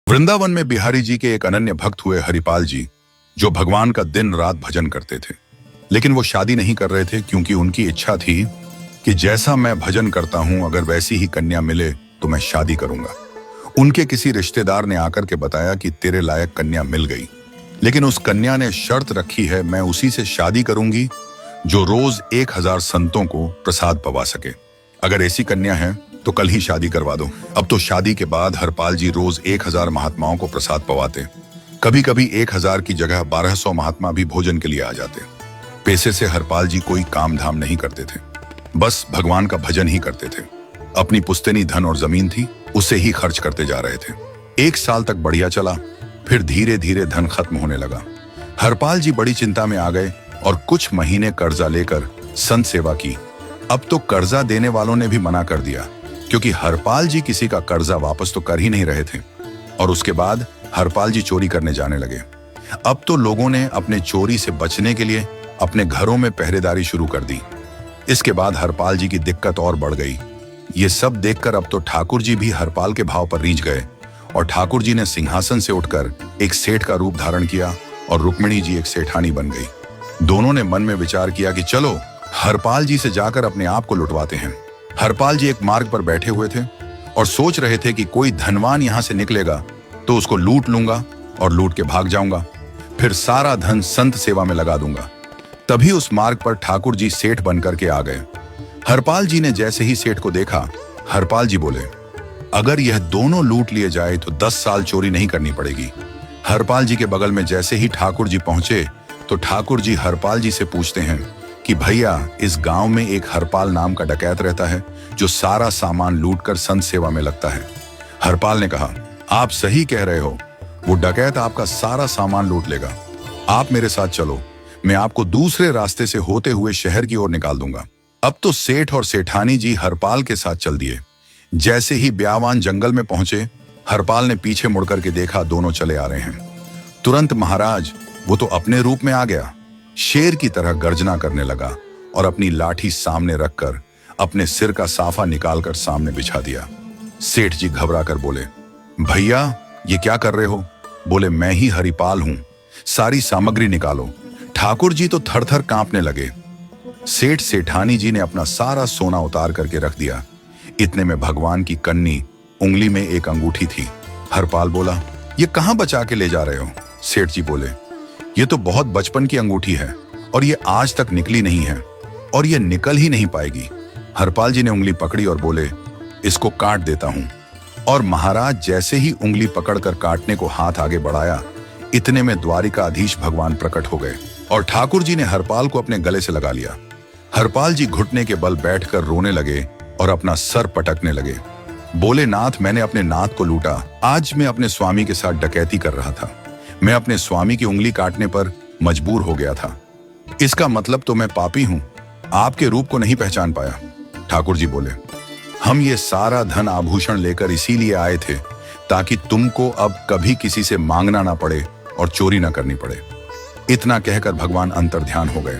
वृंदावन में बिहारी जी के एक अनन्य भक्त हुए हरिपाल जी, जो भगवान का दिन रात भजन करते थे। लेकिन वो शादी नहीं कर रहे थे क्योंकि उनकी इच्छा थी कि जैसा मैं भजन करता हूं, अगर वैसी ही कन्या मिले तो मैं शादी करूंगा। उनके किसी रिश्तेदार ने आकर के बताया कि तेरे लायक कन्या मिल गई, लेकिन उस कन्या ने शर्त रखी है, मैं उसी से शादी करूंगी जो रोज 1000 संतों को प्रसाद पवा सके। अगर ऐसी कन्या है तो कल ही शादी करवा दो। अब तो शादी के बाद हरपाल जी रोज 1000 महात्माओं को प्रसाद पवाते। कभी कभी 1000 की जगह 1200 महात्मा भी भोजन के लिए आ जाते। पैसे से हरपाल जी कोई काम धाम नहीं करते थे, बस भगवान का भजन ही करते थे। अपनी पुश्तैनी धन और जमीन थी, उसे ही खर्च करते जा रहे थे। 1 साल तक बढ़िया चला, फिर धीरे धीरे धन खत्म होने लगा। हरपाल जी बड़ी चिंता में आ गए और कुछ महीने कर्जा लेकर संत सेवा की। अब तो कर्जा देने वालों ने भी मना कर दिया, क्योंकि हरपाल जी किसी का कर्जा वापस तो कर ही नहीं रहे थे। और उसके बाद हरपाल जी चोरी करने जाने लगे। अब तो लोगों ने अपने चोरी से बचने के लिए अपने घरों में पहरेदारी शुरू कर दी। इसके बाद हरपाल जी की दिक्कत और बढ़ गई। ये सब देखकर अब तो ठाकुर जी भी हरपाल के भाव पर रीझ गए और ठाकुर जी ने सिंहासन से उठकर एक सेठ का रूप धारण किया और रुक्मिणी जी एक सेठानी बन गई। दोनों ने मन में विचार किया कि चलो हरपाल जी से जाकर अपने आप को लुटवाते हैं। हरपाल जी एक मार्ग पर बैठे हुए थे और सोच रहे थे कि कोई धनवान यहां से निकलेगा तो उसको लूट लूंगा और लूट के भाग जाऊंगा, फिर सारा धन संत सेवा में लगा दूंगा। तभी उस मार्ग पर ठाकुर जी सेठ बनकर के आ गए। हरपाल जी ने जैसे ही सेठ को देखा, हरपाल जी बोले, अगर यह दोनों लूट लिए जाए तो 10 साल चोरी नहीं करनी पड़ेगी। हरपाल जी के बगल में जैसे ही ठाकुर जी पहुंचे तो ठाकुर जी हरपाल जी से पूछते हैं कि भैया, इस गांव में एक हरपाल नाम का डकैत रहता है जो सारा सामान लूटकर संत सेवा में लगता है। हरपाल ने कहा, आप सही कह रहे हो, वो डकैत आपका सारा सामान लूट लेगा। आप मेरे साथ चलो, मैं आपको दूसरे रास्ते से होते हुए शहर की ओर निकाल दूंगा। अब तो सेठ और सेठानी जी हरपाल के साथ चल दिए। जैसे ही ब्यावान जंगल में पहुंचे, हरपाल ने पीछे मुड़कर के देखा, दोनों चले आ रहे हैं। तुरंत महाराज वो तो अपने रूप में आ गया, शेर की तरह गर्जना करने लगा और अपनी लाठी सामने रखकर अपने सिर का साफा निकालकर सामने बिछा दिया। सेठ जी घबरा कर बोले, भैया ये क्या कर रहे हो? बोले, मैं ही हरिपाल हूं, सारी सामग्री निकालो। ठाकुर जी तो थर थर कांपने लगे। सेठ सेठानी जी ने अपना सारा सोना उतार करके रख दिया। इतने में भगवान की कन्नी उंगली में एक अंगूठी थी। हरपाल बोला, ये कहां बचा के ले जा रहे हो? सेठ जी बोले, ये तो बहुत बचपन की अंगूठी है और ये आज तक निकली नहीं है और ये निकल ही नहीं पाएगी। हरपाल जी ने उंगली पकड़ी और बोले, इसको काट देता हूं। और महाराज जैसे ही उंगली पकड़कर काटने को हाथ आगे बढ़ाया, इतने में द्वारिकाधीश भगवान प्रकट हो गए और ठाकुर जी ने हरपाल को अपने गले से लगा लिया। हरपाल जी घुटने के बल बैठकर रोने लगे और अपना सर पटकने लगे। बोले, नाथ, मैंने अपने नाथ को लूटा। आज मैं अपने स्वामी के साथ डकैती कर रहा था। मैं अपने स्वामी की उंगली काटने पर मजबूर हो गया था। इसका मतलब तो मैं पापी हूं, आपके रूप को नहीं पहचान पाया। ठाकुर जी बोले, हम ये सारा धन आभूषण लेकर इसीलिए आए थे ताकि तुमको अब कभी किसी से मांगना ना पड़े और चोरी ना करनी पड़े। इतना कहकर भगवान अंतर्ध्यान हो गए।